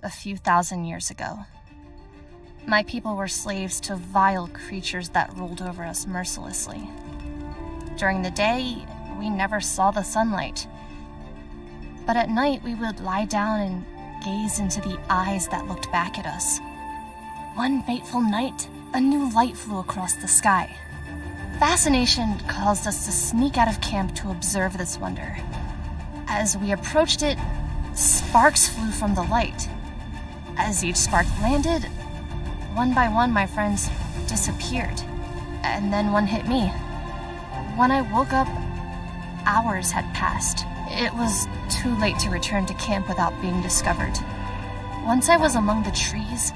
a few thousand years ago. My people were slaves to vile creatures that ruled over us mercilessly. During the day, we never saw the sunlight. But at night, we would lie down and gaze into the eyes that looked back at us. One fateful night, a new light flew across the sky. Fascination caused us to sneak out of camp to observe this wonder. As we approached it, sparks flew from the light. As each spark landed, one by one my friends disappeared, and then one hit me. When I woke up, hours had passed. It was too late to return to camp without being discovered. Once I was among the trees,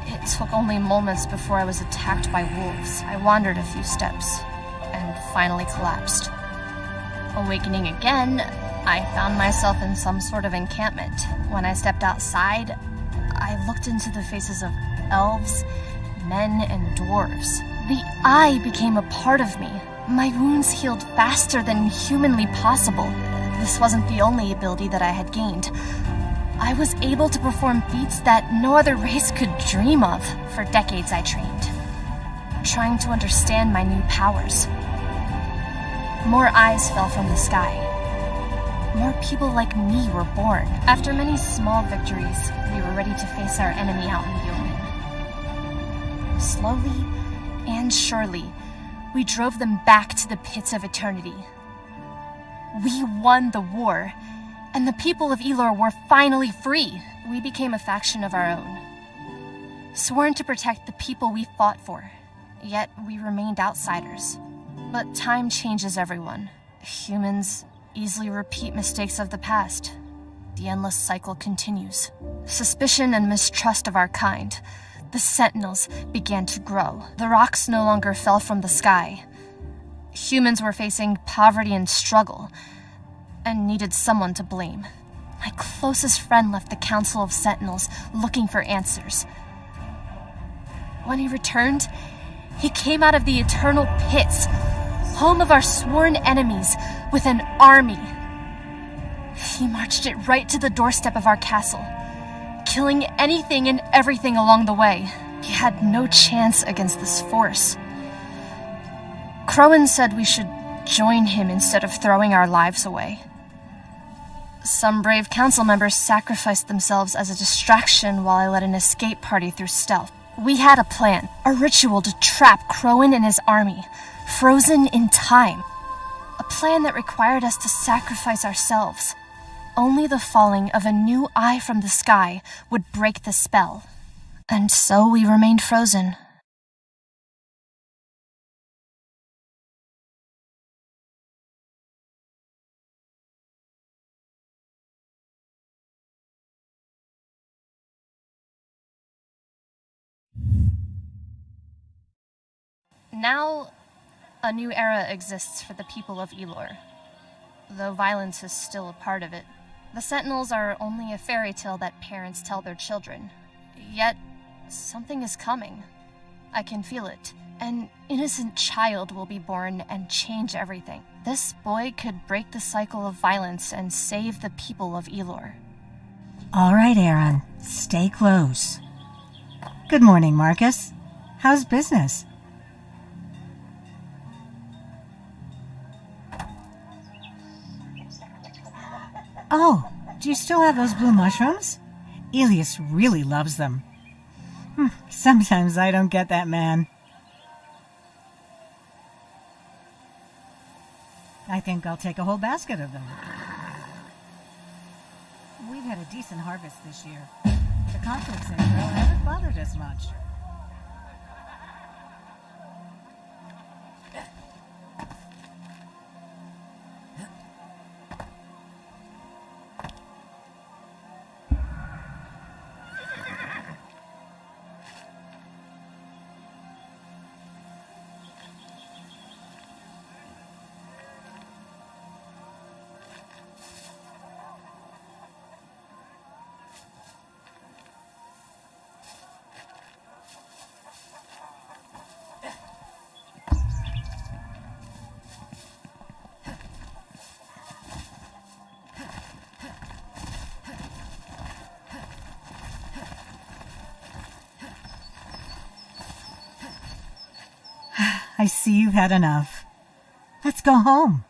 it took only moments before I was attacked by wolves. I wandered a few steps and finally collapsed. Awakening again, I found myself in some sort of encampment. When I stepped outside, I looked into the faces of elves, men, and dwarves. The eye became a part of me. My wounds healed faster than humanly possible. This wasn't the only ability that I had gained. I was able to perform feats that no other race could dream of. For decades I trained, trying to understand my new powers. More eyes fell from the sky. More people like me were born. After many small victories, we were ready to face our enemy out in the open. Slowly and surely, we drove them back to the pits of eternity. We won the war, and the people of Elor were finally free. We became a faction of our own, sworn to protect the people we fought for, yet we remained outsiders. But time changes everyone. Humans easily repeat mistakes of the past. The endless cycle continues. Suspicion and mistrust of our kind. The sentinels began to grow. The rocks no longer fell from the sky. Humans were facing poverty and struggle, and needed someone to blame. My closest friend left the Council of Sentinels looking for answers. When he returned, he came out of the eternal pits, home of our sworn enemies, with an army. He marched it right to the doorstep of our castle, killing anything and everything along the way. He had no chance against this force. Crowan said we should join him instead of throwing our lives away. Some brave council members sacrificed themselves as a distraction while I led an escape party through stealth. We had a plan, a ritual to trap Crowan and his army, frozen in time. A plan that required us to sacrifice ourselves. Only the falling of a new eye from the sky would break the spell. And so we remained frozen. Now, a new era exists for the people of Elor, though violence is still a part of it. The Sentinels are only a fairy tale that parents tell their children. Yet, something is coming. I can feel it. An innocent child will be born and change everything. This boy could break the cycle of violence and save the people of Elor. All right, Aron. Stay close. Good morning, Marcus. How's business? Oh, do you still have those blue mushrooms? Elias really loves them. Sometimes I don't get that man. I think I'll take a whole basket of them. We've had a decent harvest this year. The conflicts in Israel haven't bothered us much. I see you've had enough. Let's go home.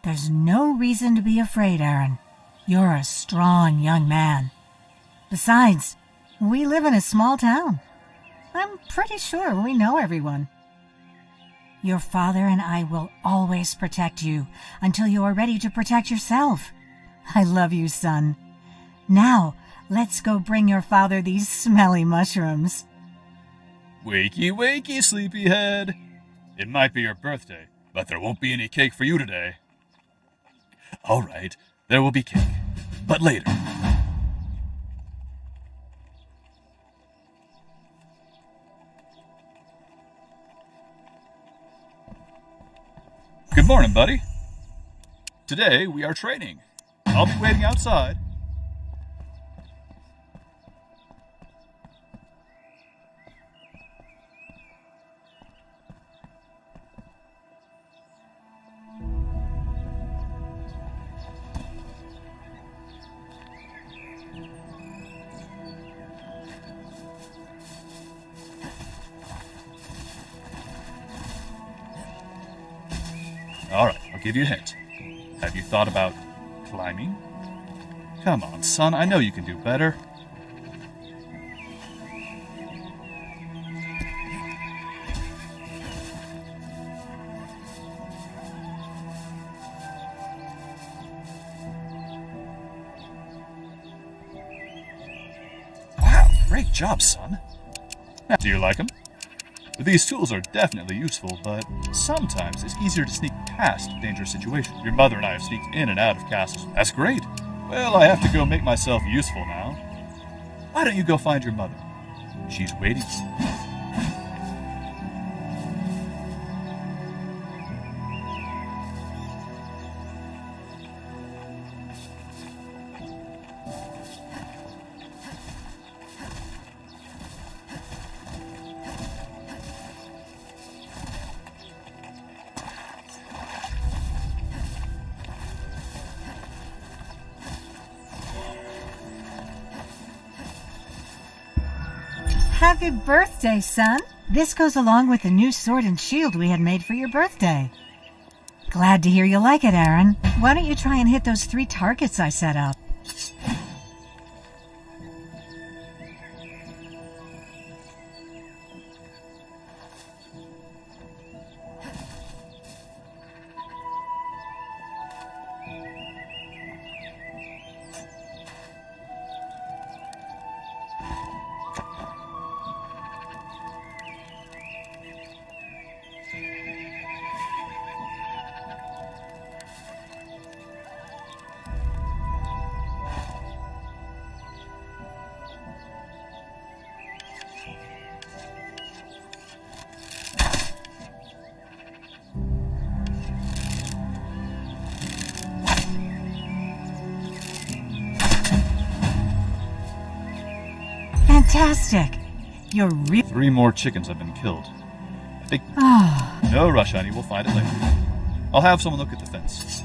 There's no reason to be afraid, Aron. You're a strong young man. Besides, we live in a small town. I'm pretty sure we know everyone. Your father and I will always protect you until you are ready to protect yourself. I love you, son. Now, let's go bring your father these smelly mushrooms. Wakey, wakey, sleepyhead. It might be your birthday, but there won't be any cake for you today. All right, there will be cake, but later. Good morning, buddy. Today we are training. I'll be waiting outside. All right, I'll give you a hint. Have you thought about climbing? Come on, son, I know you can do better. Wow, great job, son. Now, do you like them? These tools are definitely useful, but sometimes it's easier to sneak past dangerous situations. Your mother and I have sneaked in and out of castles. That's great. Well, I have to go make myself useful now. Why don't you go find your mother? She's waiting. Happy birthday, son. This goes along with the new sword and shield we had made for your birthday. Glad to hear you like it, Aron. Why don't you try and hit those 3 targets I set up? Fantastic! You're 3 more chickens have been killed. I think... No rush, honey. We'll find it later. I'll have someone look at the fence.